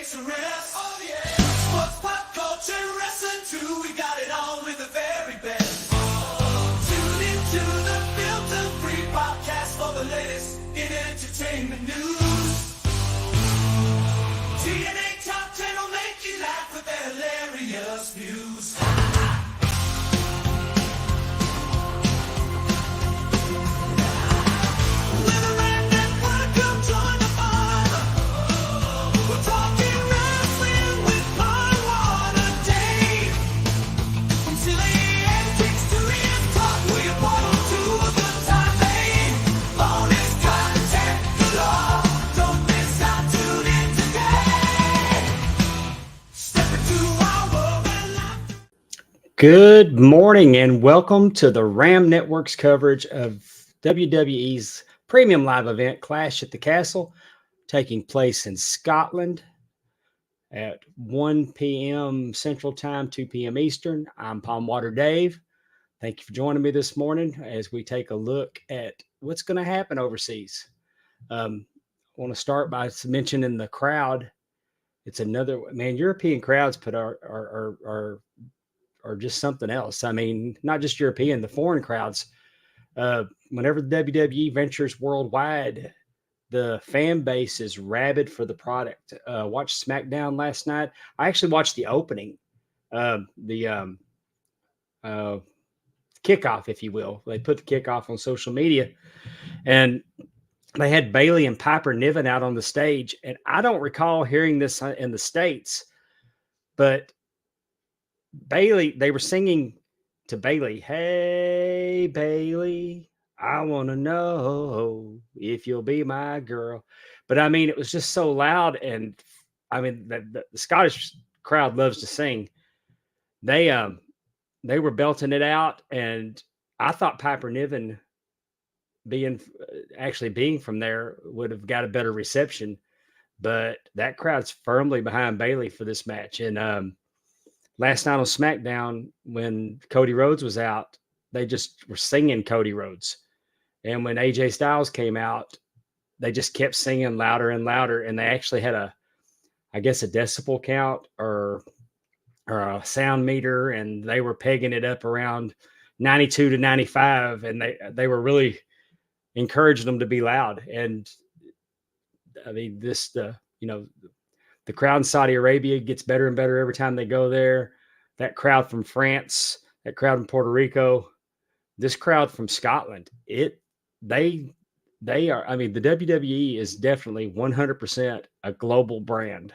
takes a rest. Oh yeah. Sports, pop culture, wrestling too. We got it all with the very best. Tune into the filter-free podcast for the latest in entertainment news. TNA Top 10 will make you laugh with their hilarious views. Good morning and welcome to the Ram Network's coverage of WWE's premium live event, Clash at the Castle, taking place in Scotland at 1 p.m. Central Time, 2 p.m. Eastern. I'm Palm Water Dave. Thank you for joining me this morning as we take a look at what's going to happen overseas. I want to start by mentioning the crowd. It's another, man, European crowds are just something else. I mean, not just European, the foreign crowds. Whenever the WWE ventures worldwide, the fan base is rabid for the product. Watched SmackDown last night. I actually watched the opening, the kickoff, if you will. They put the kickoff on social media, and they had Bayley and Piper Niven out on the stage. And I don't recall hearing this in the States, but Bayley, they were singing to Bayley, "Hey, Bayley, I want to know if you'll be my girl." But I mean, it was just so loud. And I mean, the Scottish crowd loves to sing. They were belting it out. And I thought Piper Niven being from there would have got a better reception, but that crowd's firmly behind Bayley for this match. And, last night on SmackDown, when Cody Rhodes was out, they just were singing Cody Rhodes. And when AJ Styles came out, they just kept singing louder and louder. And they actually had a decibel count or a sound meter, and they were pegging it up around 92 to 95. And they were really encouraging them to be loud. And I mean, the crowd in Saudi Arabia gets better and better every time they go there. That crowd from France, that crowd in Puerto Rico, this crowd from Scotland, they are, I mean, the WWE is definitely 100% a global brand.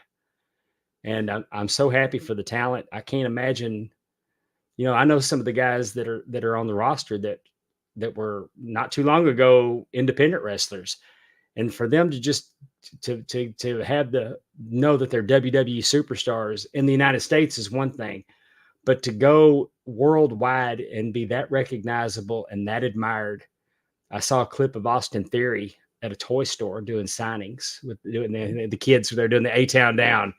And I'm so happy for the talent. I can't imagine, I know some of the guys that are on the roster that were not too long ago independent wrestlers. And for them to just to have know that they're WWE superstars in the United States is one thing, but to go worldwide and be that recognizable and that admired. I saw a clip of Austin Theory at a toy store doing signings with doing the kids. They're doing the A-Town Down.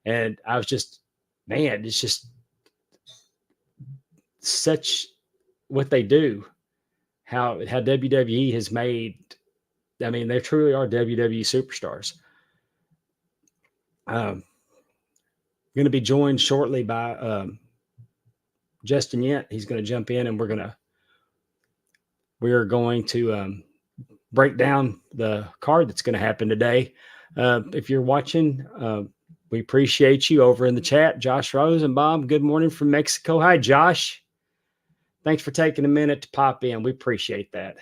And I was just, man, it's just such what they do, how WWE has made. I mean, they truly are WWE superstars. Going to be joined shortly by Justin Yent. He's going to jump in, and we are going to break down the card that's going to happen today. If you're watching, we appreciate you over in the chat. Josh Rosenbaum, good morning from Mexico. Hi, Josh. Thanks for taking a minute to pop in. We appreciate that.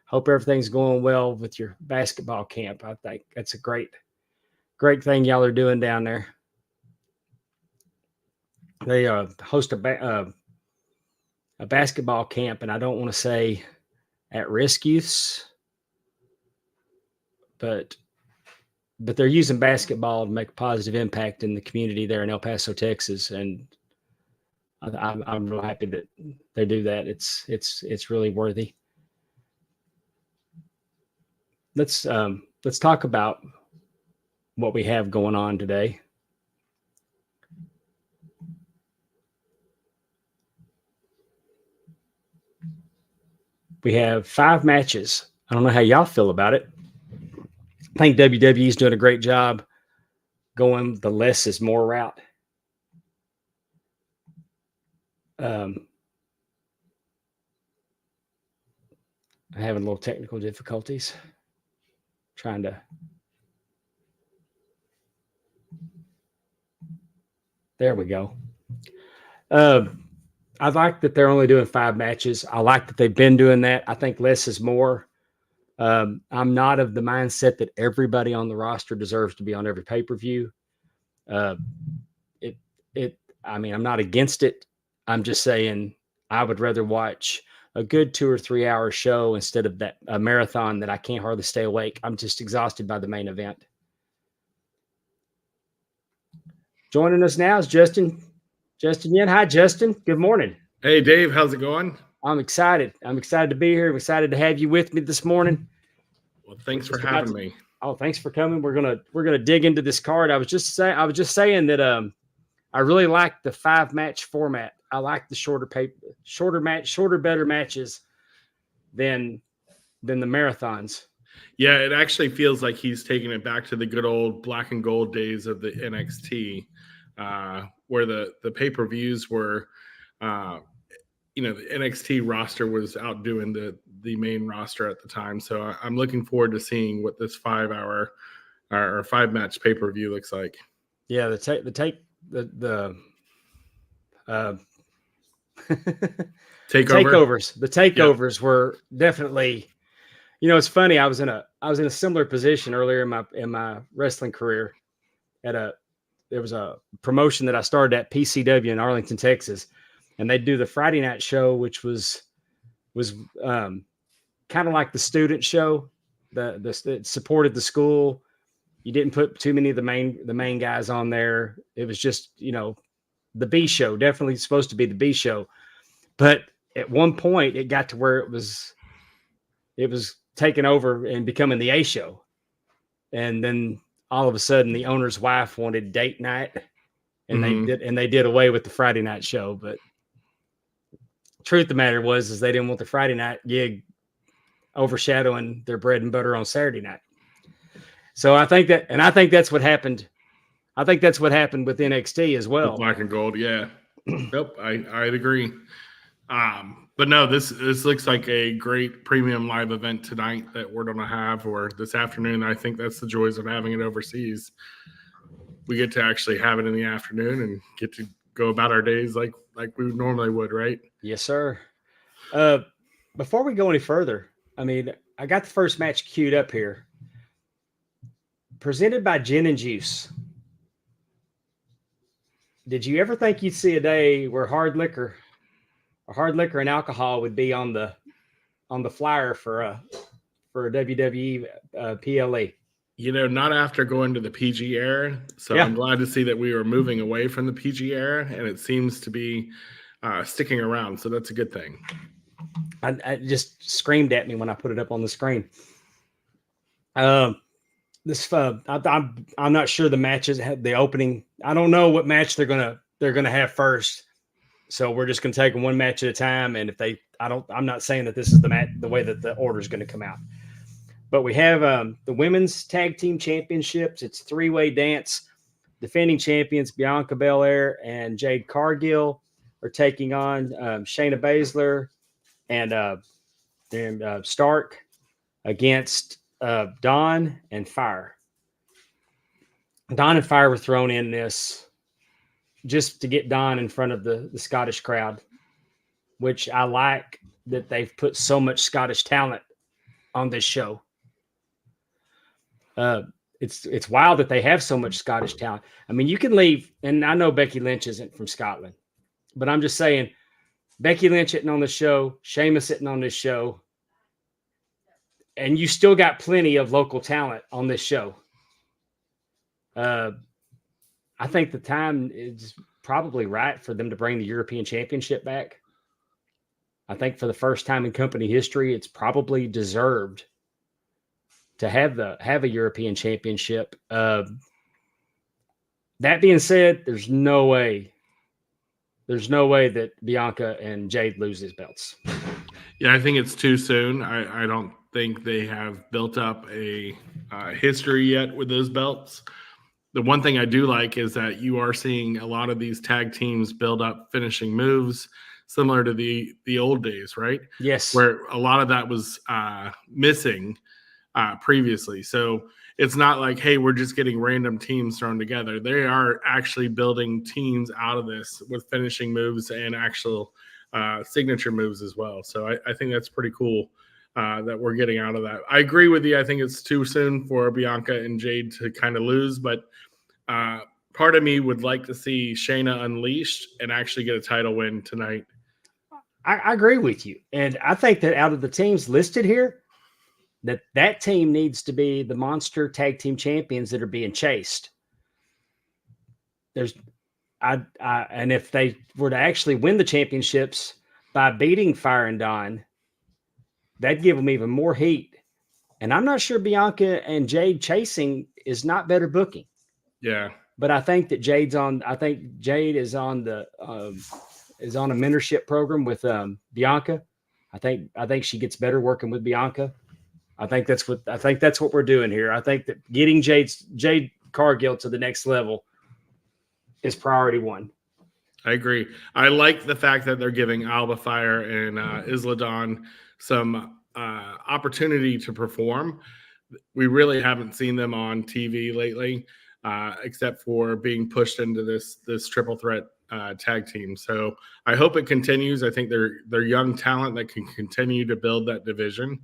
Hope everything's going well with your basketball camp. I think that's a great thing y'all are doing down there. They host a basketball camp, and I don't want to say at-risk youths, but they're using basketball to make a positive impact in the community there in El Paso, Texas, and I'm real happy that they do that. It's really worthy. Let's talk about what we have going on today. We have 5 matches. I don't know how y'all feel about it. I think WWE is doing a great job going the less is more route. I'm having a little technical difficulties trying to. There we go. I like that they're only doing 5 matches. I like that they've been doing that. I think less is more. I'm not of the mindset that everybody on the roster deserves to be on every pay-per-view. I mean, I'm not against it. I'm just saying I would rather watch a good 2 or 3 hour show instead of that a marathon that I can't hardly stay awake. I'm just exhausted by the main event. Joining us now is Justin. Justin Yen. Hi, Justin. Good morning. Hey, Dave. How's it going? I'm excited. I'm excited to be here. I'm excited to have you with me this morning. Well, thanks for having me. Oh, thanks for coming. We're gonna dig into this card. I was just saying that I really like the 5 match format. I like the shorter, better matches than the marathons. Yeah, it actually feels like he's taking it back to the good old black and gold days of the NXT, where the pay-per-views were, the NXT roster was outdoing the main roster at the time. So I'm looking forward to seeing what this 5 hour or 5 match pay-per-view looks like. Yeah, the takeovers were definitely, it's funny. I was in a similar position earlier in my wrestling career. There was a promotion that I started at, PCW in Arlington, Texas, and they'd do the Friday night show, which was kind of like the student show. It supported the school. You didn't put too many of the main guys on there. It was just, the B show, definitely supposed to be the B show. But at one point it got to where it was taking over and becoming the A show. And then all of a sudden the owner's wife wanted date night, and they did away with the Friday night show. But truth of the matter is they didn't want the Friday night gig overshadowing their bread and butter on Saturday night. So I think that's what happened. I think that's what happened with NXT as well. Black and gold, yeah. Nope, I'd agree. But no, this looks like a great premium live event tonight that we're going to have, or this afternoon. I think that's the joys of having it overseas. We get to actually have it in the afternoon and get to go about our days like we normally would, right? Yes, sir. Before we go any further, I mean, I got the first match queued up here. Presented by Gin and Juice. Did you ever think you'd see a day where hard liquor and alcohol would be on the flyer for a WWE PLE? Not after going to the PG era. So yeah. I'm glad to see that we were moving away from the PG era, and it seems to be sticking around. So that's a good thing. I just screamed at me when I put it up on the screen. I'm not sure the matches have the opening. I don't know what match they're gonna have first. So we're just gonna take them one match at a time. And I'm not saying that this is the way that the order is gonna come out. But we have the women's tag team championships. It's 3-way dance. Defending champions Bianca Belair and Jade Cargill are taking on Shayna Baszler and Stark against Dawn and Fire. Dawn and Fire were thrown in this just to get Dawn in front of the Scottish crowd, which I like that they've put so much Scottish talent on this show. It's wild that they have so much Scottish talent. I mean, you can leave, and I know Becky Lynch isn't from Scotland, but I'm just saying, Becky Lynch sitting on the show, Sheamus sitting on this show, and you still got plenty of local talent on this show. I think the time is probably right for them to bring the European Championship back. I think for the first time in company history, it's probably deserved to have a European Championship. That being said, there's no way that Bianca and Jade lose these belts. Yeah, I think it's too soon. I don't think they have built up a history yet with those belts. the one thing I do like is that you are seeing a lot of these tag teams build up finishing moves similar to the old days, right? Yes. Where a lot of that was missing previously. So it's not like, hey, we're just getting random teams thrown together. They are actually building teams out of this with finishing moves and actual signature moves as well. So I think that's pretty cool that we're getting out of that. I agree with you. I think it's too soon for Bianca and Jade to kind of lose, but part of me would like to see Shayna unleashed and actually get a title win tonight. I agree with you. And I think that out of the teams listed here, that team needs to be the monster tag team champions that are being chased. And if they were to actually win the championships by beating Fire and Dawn, that'd give them even more heat. And I'm not sure Bianca and Jade chasing is not better booking. Yeah. But I think that Jade is on the is on a mentorship program with Bianca. I think she gets better working with Bianca. I think that's what we're doing here. I think that getting Jade Cargill to the next level is priority one. I agree. I like the fact that they're giving Alba Fire and Isla Dawn some opportunity to perform. We really haven't seen them on TV lately, except for being pushed into this triple threat tag team. So I hope it continues. I think they're young talent that can continue to build that division,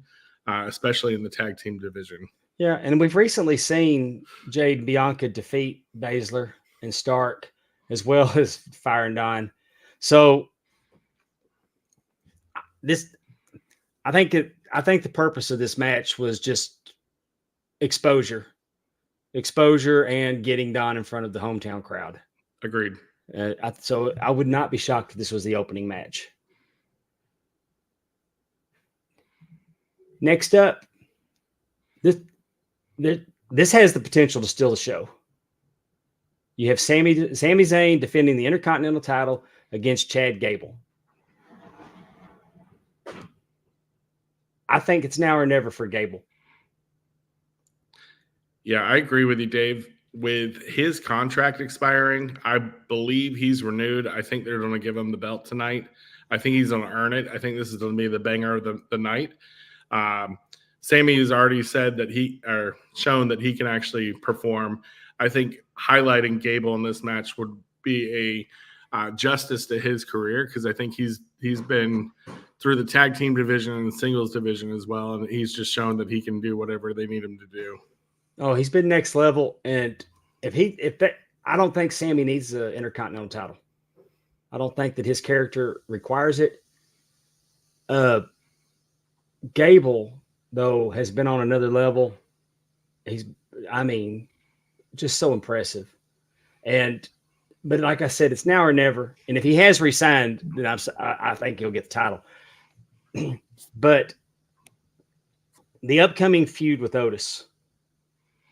especially in the tag team division. Yeah, and we've recently seen Jade and Bianca defeat Baszler and Stark, as well as Fire and Dawn. So I think the purpose of this match was just exposure and getting Dawn in front of the hometown crowd. Agreed. So I would not be shocked if this was the opening match. Next up, this has the potential to steal the show. You have Sami Zayn defending the Intercontinental title against Chad Gable. I think it's now or never for Gable. Yeah, I agree with you, Dave. With his contract expiring, I believe he's renewed. I think they're going to give him the belt tonight. I think he's going to earn it. I think this is going to be the banger of the night. Sami has already said that shown that he can actually perform. I think highlighting Gable in this match would be a justice to his career, because I think he's been through the tag team division and the singles division as well, and he's just shown that he can do whatever they need him to do. Oh, he's been next level, and I don't think Sami needs the Intercontinental title. I don't think that his character requires it. Gable, though, has been on another level. Just so impressive. But like I said, it's now or never. And if he has resigned, then I think he'll get the title. But the upcoming feud with Otis,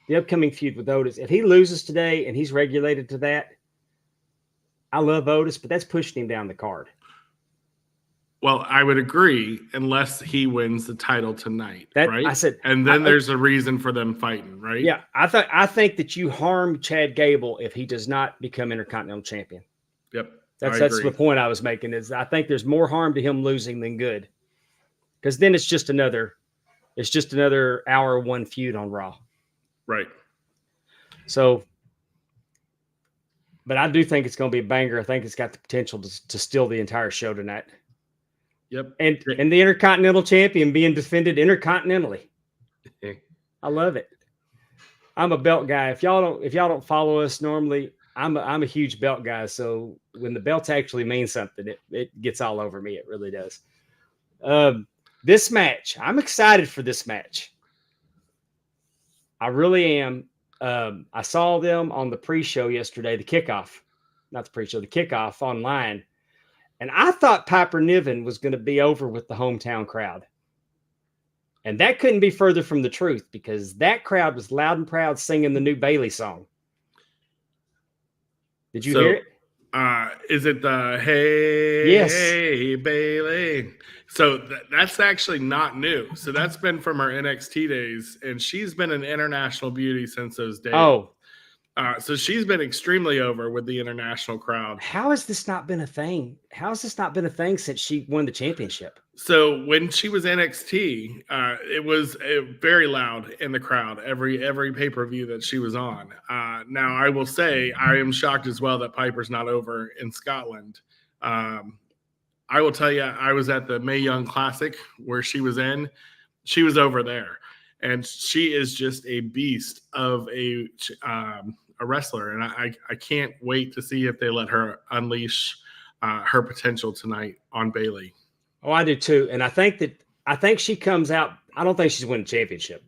if he loses today and he's regulated to that, I love Otis, but that's pushing him down the card. Well, I would agree, unless he wins the title tonight, right? I said, and then there's a reason for them fighting, right? Yeah, I think that you harm Chad Gable if he does not become Intercontinental Champion. Yep, that's agree. the point I was making. Is I think there's more harm to him losing than good, because then it's just another hour one feud on Raw, right? So, but I do think it's going to be a banger. I think it's got the potential to steal the entire show tonight. Yep. And the Intercontinental Champion being defended intercontinentally. I love it. I'm a belt guy. If y'all don't follow us normally, I'm a huge belt guy. So when the belts actually mean something, it gets all over me. It really does. This match, I'm excited for this match. I really am. I saw them on the pre-show yesterday, the kickoff online. And I thought Piper Niven was going to be over with the hometown crowd. And that couldn't be further from the truth, because that crowd was loud and proud singing the new Bailey song. Did you hear it? Is it the Hey, yes. Hey Bailey? So that's actually not new. So that's been from her NXT days, and she's been an international beauty since those days. Oh, So she's been extremely over with the international crowd. How has this not been a thing? How has this not been a thing since she won the championship? So when she was NXT, it was very loud in the crowd every pay-per-view that she was on. Now I will say I am shocked as well that Piper's not over in Scotland. I will tell you, I was at the Mae Young Classic where she was in. She was over there, and she is just a beast of a wrestler, and I can't wait to see if they let her unleash her potential tonight on Bayley. Oh, I do too. And I think she comes out. I don't think she's winning a championship,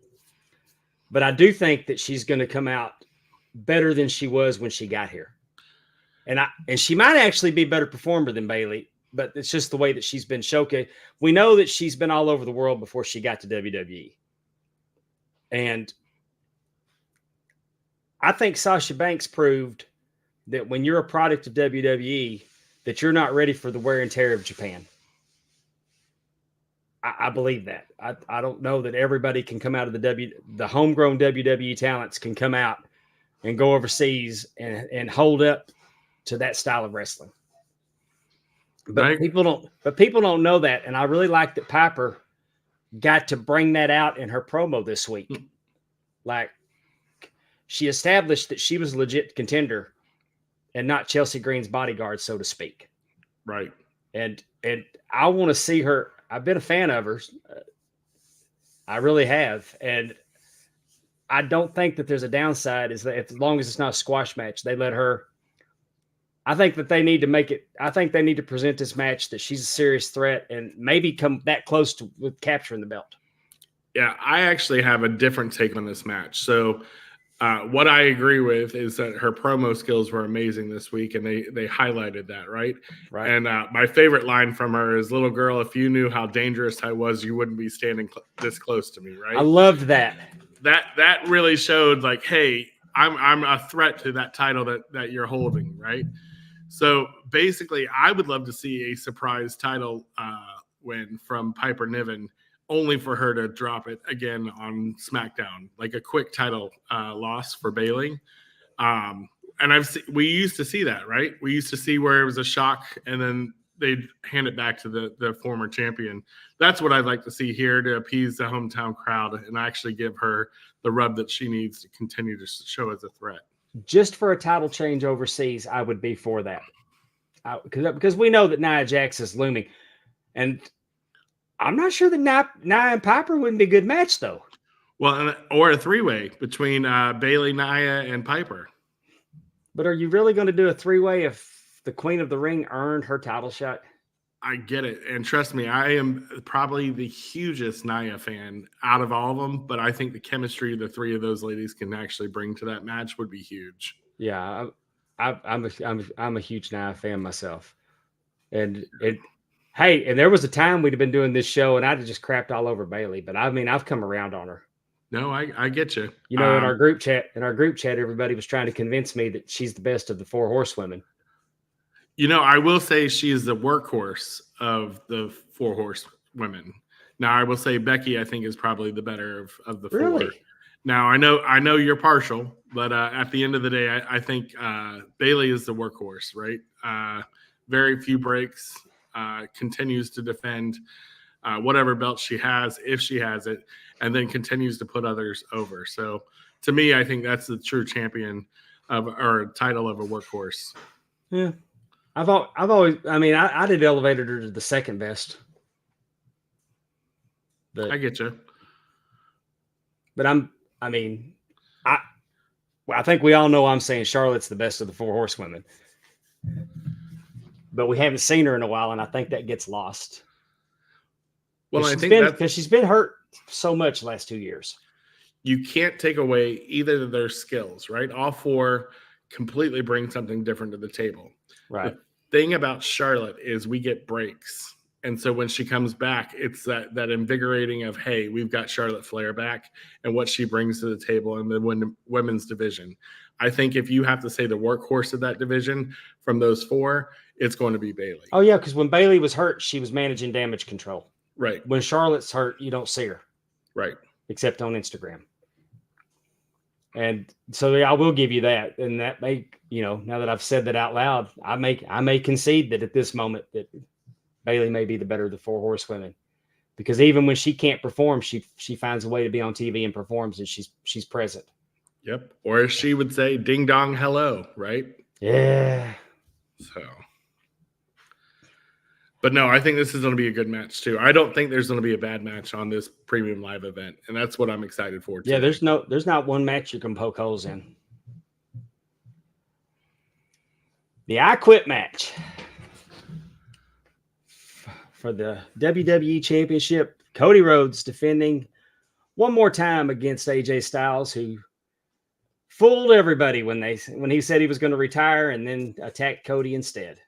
but I do think that she's going to come out better than she was when she got here. And she might actually be a better performer than Bayley, but it's just the way that she's been showcased. We know that she's been all over the world before she got to WWE. And I think Sasha Banks proved that when you're a product of WWE, that you're not ready for the wear and tear of Japan. I believe that. I don't know that everybody can come out of the homegrown WWE talents can come out and go overseas and hold up to that style of wrestling. But people don't know that. And I really like that Piper got to bring that out in her promo this week. Like, she established that she was a legit contender and not Chelsea Green's bodyguard, so to speak. Right. And I want to see her. I've been a fan of her. I really have. And I don't think that there's a downside is that as long as it's not a squash match, they let her. I think that they need to make it. I think they need to present this match that she's a serious threat and maybe come that close to with capturing the belt. Yeah, I actually have a different take on this match. So what I agree with is that her promo skills were amazing this week, and they highlighted that, right? Right. And my favorite line from her is, "Little girl, if you knew how dangerous I was, you wouldn't be standing this close to me," right? I loved that. That really showed, like, hey, I'm a threat to that title that you're holding, right? So basically, I would love to see a surprise title win from Piper Niven, only for her to drop it again on SmackDown, like a quick title loss for Bayley. And we used to see that, right? We used to see where it was a shock and then they'd hand it back to the former champion. That's what I'd like to see here to appease the hometown crowd and actually give her the rub that she needs to continue to show as a threat. Just for a title change overseas, I would be for that. Because we know that Nia Jax is looming. And I'm not sure that Nia and Piper wouldn't be a good match, though. Well, or a three-way between Bayley, Nia, and Piper. But are you really going to do a three-way if the Queen of the Ring earned her title shot? I get it. And trust me, I am probably the hugest Nia fan out of all of them, but I think the chemistry the three of those ladies can actually bring to that match would be huge. Yeah, I'm a huge Nia fan myself. And there was a time we'd have been doing this show and I'd have just crapped all over Bayley, but I mean, I've come around on her. No, I get you. You know, in our group chat, everybody was trying to convince me that she's the best of the four horsewomen. You know, I will say she is the workhorse of the four horsewomen. Now, I will say Becky, I think, is probably the better of the four. Really? Now, I know you're partial, but at the end of the day, I think Bayley is the workhorse, right? Very few breaks, continues to defend whatever belt she has, if she has it, and then continues to put others over. So, to me, I think that's the true champion or title of a workhorse. Yeah. I've always, I mean, I did elevated her to the second best. But I get you. But I think we all know I'm saying Charlotte's the best of the four horsewomen. But we haven't seen her in a while, and I think that gets lost. Well, I think because she's been hurt so much the last 2 years. You can't take away either of their skills, right? All four completely bring something different to the table. Right. The thing about Charlotte is we get breaks. And so when she comes back, it's that invigorating of, hey, we've got Charlotte Flair back and what she brings to the table in the women's division. I think if you have to say the workhorse of that division from those four, it's going to be Bayley. Oh, yeah, because when Bayley was hurt, she was managing Damage Control. Right. When Charlotte's hurt, you don't see her. Right. Except on Instagram. And so I will give you that. And that may, now that I've said that out loud, I may concede that at this moment that Bailey may be the better of the 4 horsewomen, because even when she can't perform, she finds a way to be on TV and performs, and she's present. Yep. Or as she would say, ding dong hello, right? Yeah. So, but no, I think this is going to be a good match too. I don't think there's going to be a bad match on this premium live event, and that's what I'm excited for today. Yeah, there's not one match you can poke holes in. The I Quit match for the WWE Championship. Cody Rhodes defending one more time against AJ Styles, who fooled everybody when he said he was going to retire and then attacked Cody instead.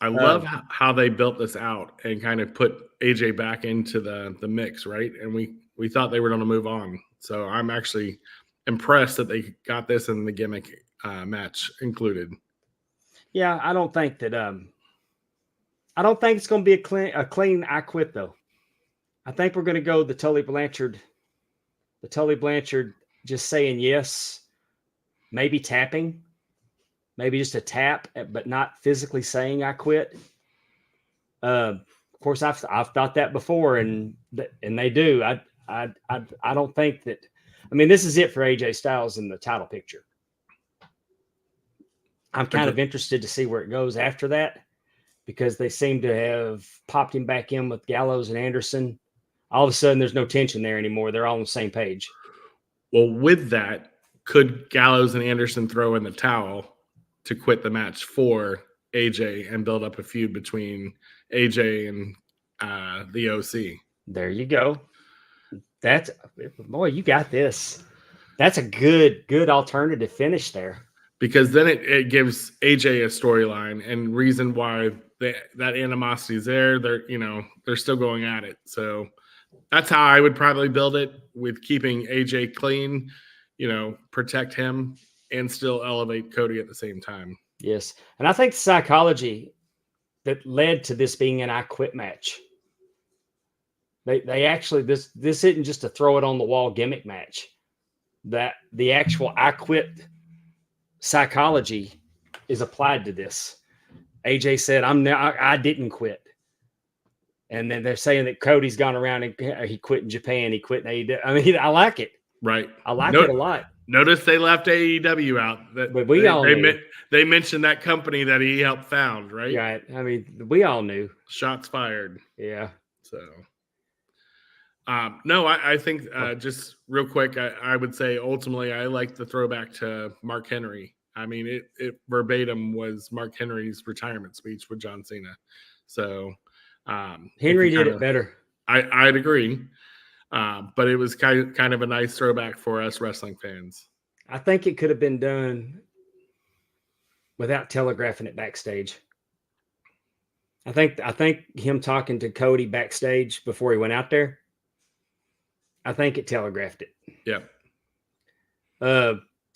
I love how they built this out and kind of put AJ back into the mix, right? And we thought they were going to move on. So I'm actually impressed that they got this in the gimmick match included. Yeah, I don't think that I don't think it's going to be a clean I Quit though. I think we're going to go the Tully Blanchard just saying yes, maybe tapping. Maybe just a tap, but not physically saying I quit. Of course, I've thought that before, and they do. I don't think that. I mean, this is it for AJ Styles in the title picture. I'm kind of interested to see where it goes after that, because they seem to have popped him back in with Gallows and Anderson. All of a sudden, there's no tension there anymore. They're all on the same page. Well, with that, could Gallows and Anderson throw in the towel to quit the match for AJ and build up a feud between AJ and the OC? There you go. Boy, you got this. That's a good alternative finish there. Because then it gives AJ a storyline and reason why that animosity is there. They're still going at it. So that's how I would probably build it, with keeping AJ clean, protect him, and still elevate Cody at the same time. Yes. And I think the psychology that led to this being an I Quit match, they actually, this isn't just a throw it on the wall gimmick match. That the actual I Quit psychology is applied to this. AJ said, I didn't quit. And then they're saying that Cody's gone around and he quit in Japan. He quit in AEW. I mean, I like it. Right. I like it a lot. Notice they left AEW out. But they mentioned that company that he helped found, right? Right. I mean, we all knew. Shots fired. Yeah. So, no, I think just real quick, I would say ultimately I like the throwback to Mark Henry. I mean, it verbatim was Mark Henry's retirement speech with John Cena. So Henry did it better. I'd agree. But it was kind of a nice throwback for us wrestling fans. I think it could have been done without telegraphing it backstage. I think him talking to Cody backstage before he went out there, I think it telegraphed it. Yeah.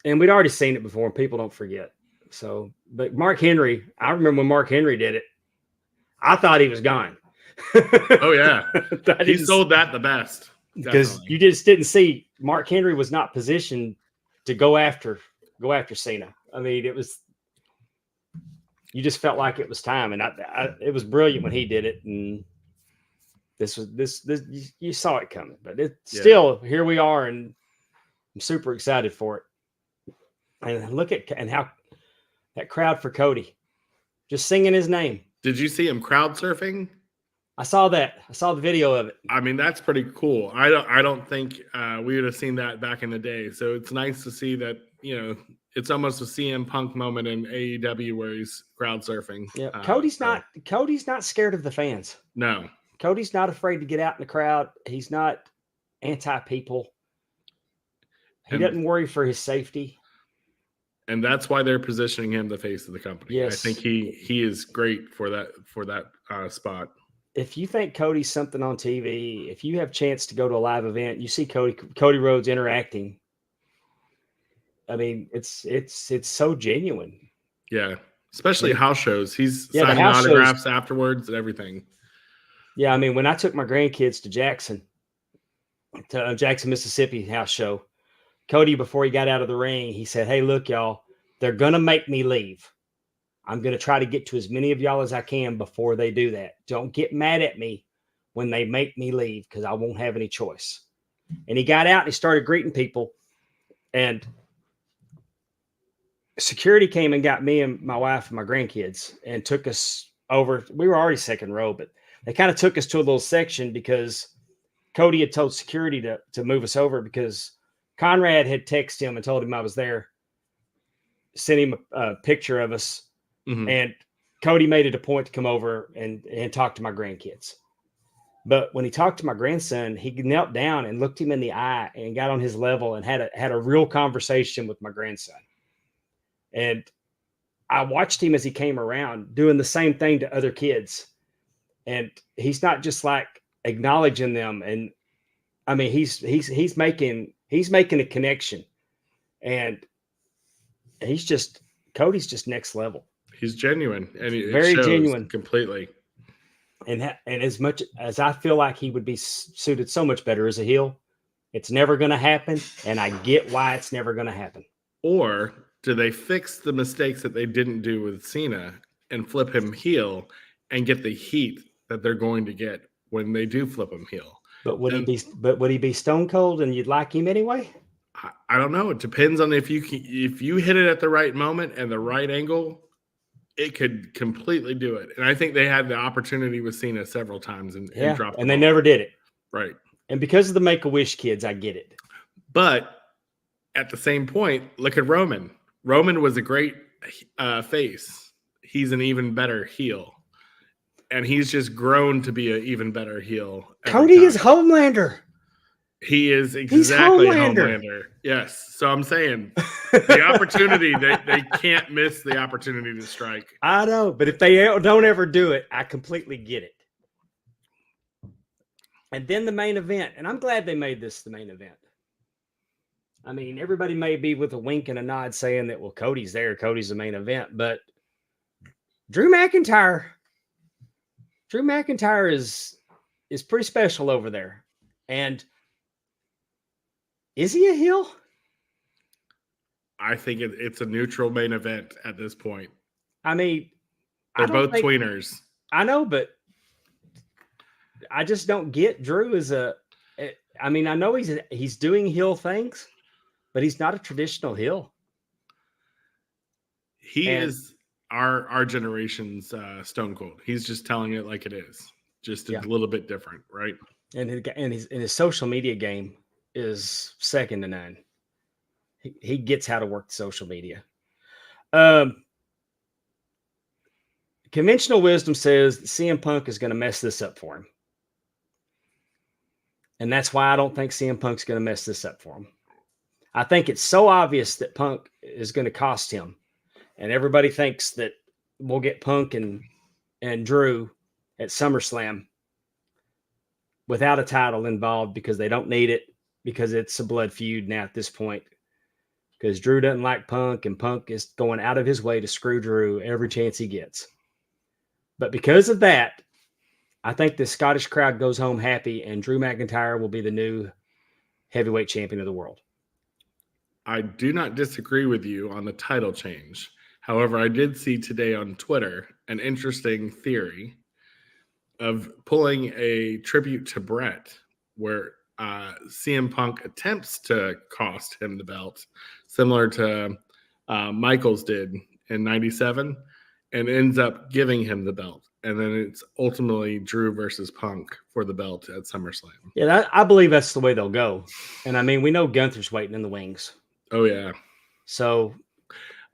And we'd already seen it before, and people don't forget. So, but Mark Henry, I remember when Mark Henry did it, I thought he was gone. Oh yeah. He sold that the best. Because you just didn't see Mark Henry was not positioned to go after Cena. I mean, you just felt like it was time, and it was brilliant when he did it. And this you saw it coming, but still here we are, and I'm super excited for it. And look at how that crowd for Cody, just singing his name. Did you see him crowd surfing? I saw that. I saw the video of it. I mean, that's pretty cool. I don't think we would have seen that back in the day. So it's nice to see that, it's almost a CM Punk moment in AEW where he's crowd surfing. Yeah. Cody's not scared of the fans. No. Cody's not afraid to get out in the crowd. He's not anti-people. He doesn't worry for his safety. And that's why they're positioning him the face of the company. Yes. I think he is great for that spot. If you think Cody's something on TV, if you have a chance to go to a live event, you see Cody Rhodes interacting. I mean, it's so genuine. Yeah, especially house shows. He's the signing house autographs shows, afterwards and everything. Yeah, I mean, when I took my grandkids to Jackson, Mississippi house show, Cody, before he got out of the ring, he said, "Hey, look, y'all, they're going to make me leave. I'm going to try to get to as many of y'all as I can before they do that. Don't get mad at me when they make me leave because I won't have any choice." And he got out and he started greeting people. And security came and got me and my wife and my grandkids and took us over. We were already second row, but they kind of took us to a little section because Cody had told security to move us over because Conrad had texted him and told him I was there, sent him a picture of us. Mhm. And Cody made it a point to come over and talk to my grandkids. But when he talked to my grandson, he knelt down and looked him in the eye and got on his level and had a real conversation with my grandson. And I watched him as he came around doing the same thing to other kids. And he's not just like acknowledging them. And I mean, he's making a connection. And Cody's just next level. He's genuine, and it Very shows genuine. completely. And as much as I feel like he would be suited so much better as a heel, it's never going to happen. And I get why it's never going to happen. Or do they fix the mistakes that they didn't do with Cena and flip him heel and get the heat that they're going to get when they do flip him heel? But would he be Stone Cold and you'd like him anyway? I don't know. It depends on if you hit it at the right moment and the right angle, it could completely do it. And I think they had the opportunity with Cena several times and dropped and they never did it. Right. And because of the Make-A-Wish kids, I get it. But at the same point, look at Roman. Roman was a great face. He's an even better heel. And he's just grown to be an even better heel. Cody is Homelander. He is exactly Homelander. Homelander. Yes. So I'm saying the opportunity, they can't miss the opportunity to strike. I know, but if they don't ever do it, I completely get it. And then the main event, and I'm glad they made this the main event. I mean, everybody may be with a wink and a nod saying that, well, Cody's there, Cody's the main event, but Drew McIntyre is pretty special over there. And is he a heel? I think it's a neutral main event at this point. I mean, they're both tweeners. I know, but I just don't get Drew as I mean, I know he's doing heel things, but he's not a traditional heel. He is our generation's Stone Cold. He's just telling it like it is, just a little bit different, right? And his social media game is second to none. He gets how to work social media. Conventional wisdom says that CM Punk is going to mess this up for him. And that's why I don't think CM Punk's going to mess this up for him. I think it's so obvious that Punk is going to cost him. And everybody thinks that we'll get Punk and Drew at SummerSlam without a title involved because they don't need it, because it's a blood feud now at this point. Because Drew doesn't like Punk, and Punk is going out of his way to screw Drew every chance he gets. But because of that, I think the Scottish crowd goes home happy, and Drew McIntyre will be the new heavyweight champion of the world. I do not disagree with you on the title change. However, I did see today on Twitter an interesting theory of pulling a tribute to Brett, where CM Punk attempts to cost him the belt, similar to Michaels did in '97, and ends up giving him the belt. And then it's ultimately Drew versus Punk for the belt at SummerSlam. Yeah, I believe that's the way they'll go. And I mean, we know Gunther's waiting in the wings. Oh, yeah. So,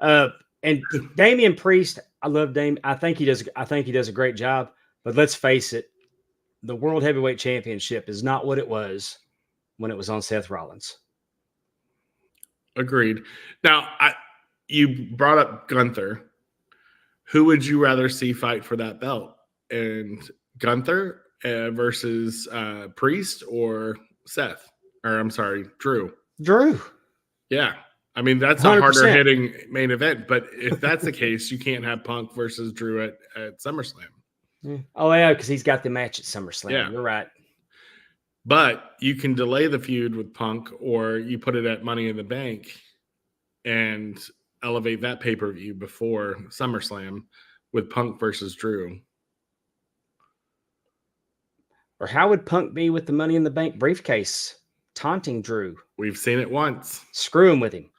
and Damian Priest, I love Damian. I think he does a great job. But let's face it, the World Heavyweight Championship is not what it was when it was on Seth Rollins. Agreed. Now, you brought up Gunther. Who would you rather see fight for that belt? And Gunther versus Priest or Seth? Or I'm sorry, Drew. Drew. Yeah. I mean, that's 100%. a harder hitting main event. But if that's the case, you can't have Punk versus Drew at SummerSlam. Oh, yeah, because he's got the match at SummerSlam. Yeah. You're right. But you can delay the feud with Punk, or you put it at Money in the Bank and elevate that pay-per-view before SummerSlam with Punk versus Drew. Or how would Punk be with the Money in the Bank briefcase, taunting Drew? We've seen it once. Screwing with him.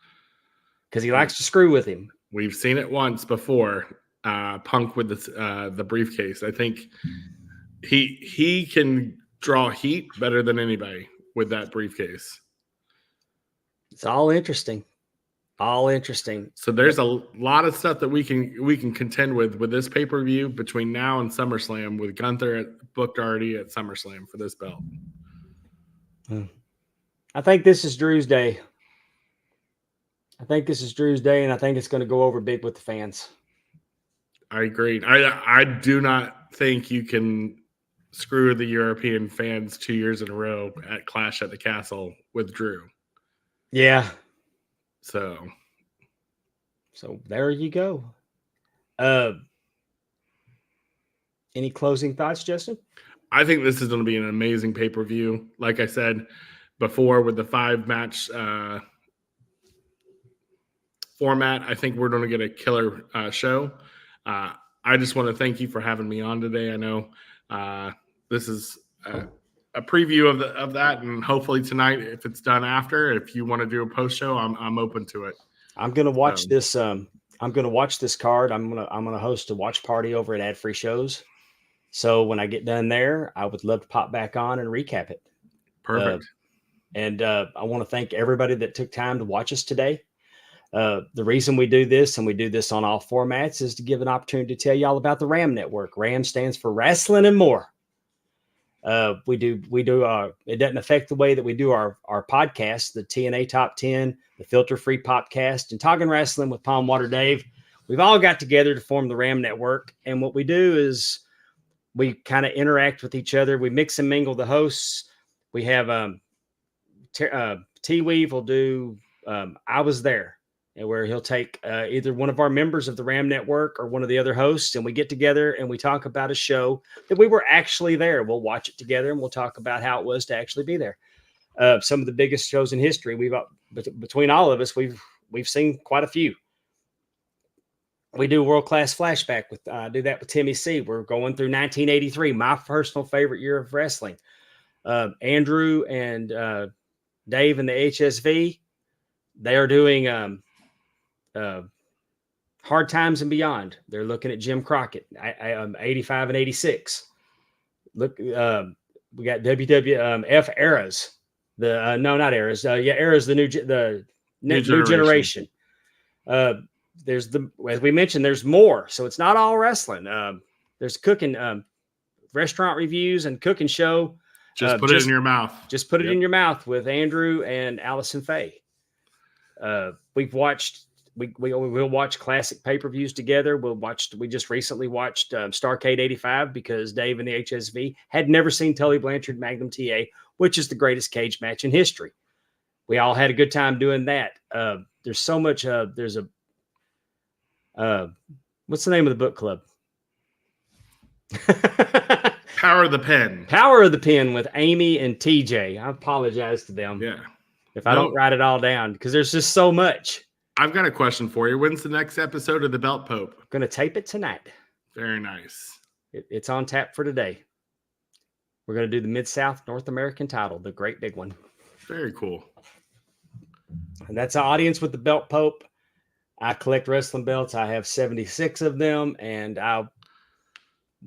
Because he likes to screw with him. We've seen it once before. Punk with the briefcase. I think he can draw heat better than anybody with that briefcase. It's all interesting. All interesting. So there's a lot of stuff that we can contend with this pay-per-view between now and SummerSlam, with Gunther booked already at SummerSlam for this belt. I think this is Drew's day. And I think it's going to go over big with the fans. I agree. I do not think you can screw the European fans 2 years in a row at Clash at the Castle with Drew. Yeah. So there you go. Any closing thoughts, Justin? I think this is going to be an amazing pay-per-view. Like I said before, with the 5-match format, I think we're going to get a killer show. I just want to thank you for having me on today. I know this is a preview of that, and hopefully tonight, if it's done after, if you want to do a post show, I'm open to it. I'm going to watch this. I'm going to watch this card. I'm going to host a watch party over at Ad Free Shows. So when I get done there, I would love to pop back on and recap it. Perfect. And I want to thank everybody that took time to watch us today. The reason we do this, and we do this on all formats, is to give an opportunity to tell you all about the RAM Network. RAM stands for Wrestling and More. We do it doesn't affect the way that we do our podcast, the TNA Top 10, the Filter Free Popcast, and Talking Wrestling with Palm Water Dave. We've all got together to form the RAM Network. And what we do is we kind of interact with each other. We mix and mingle the hosts. We have T-Weave will do I Was There, and where he'll take either one of our members of the RAM Network or one of the other hosts, and we get together and we talk about a show that we were actually there. We'll watch it together and we'll talk about how it was to actually be there. Some of the biggest shows in history, between all of us, we've seen quite a few. We do World Class Flashback with do that with Timmy C. We're going through 1983, my personal favorite year of wrestling. Andrew and Dave and the HSV, they are doing Hard Times and Beyond. They're looking at Jim Crockett, 85 and 86. Look, we got WWF eras. Not eras. Eras. The new generation. There's as we mentioned, there's more. So it's not all wrestling. There's cooking, restaurant reviews and cooking show. Just put it in your mouth. Just put it in your mouth with Andrew and Allison Faye. We've watched. We'll watch classic pay-per-views together. We just recently watched Starrcade 85 because Dave and the HSV had never seen Tully Blanchard Magnum TA, which is the greatest cage match in history. We all had a good time doing that. There's so much. There's a what's the name of the book club? Power of the Pen. Power of the Pen with Amy and TJ. I apologize to them. Yeah. If I don't write it all down, because there's just so much. I've got a question for you. When's the next episode of The Belt Pope? I'm going to tape it tonight. Very nice. It's on tap for today. We're going to do the Mid-South North American title, the great big one. Very cool. And that's our audience with The Belt Pope. I collect wrestling belts. I have 76 of them, and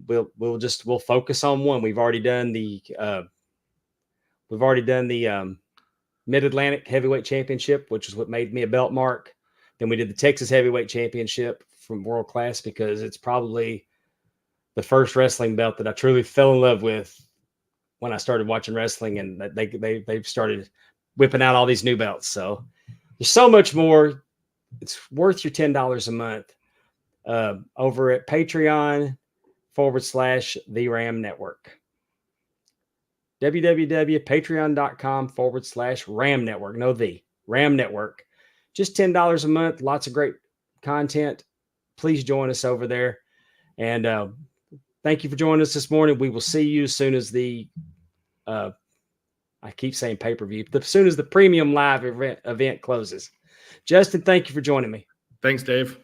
we'll focus on one. We've already done the Mid-Atlantic Heavyweight Championship, which is what made me a belt mark. Then we did the Texas Heavyweight Championship from World Class because it's probably the first wrestling belt that I truly fell in love with when I started watching wrestling, and they started whipping out all these new belts. So there's so much more. It's worth your $10 a month over at Patreon/The Ram Network. www.patreon.com/Ram Network. No, the Ram Network. Just $10 a month. Lots of great content. Please join us over there. And thank you for joining us this morning. We will see you as soon as the I keep saying pay-per-view. As soon as the premium live event closes. Justin, thank you for joining me. Thanks, Dave.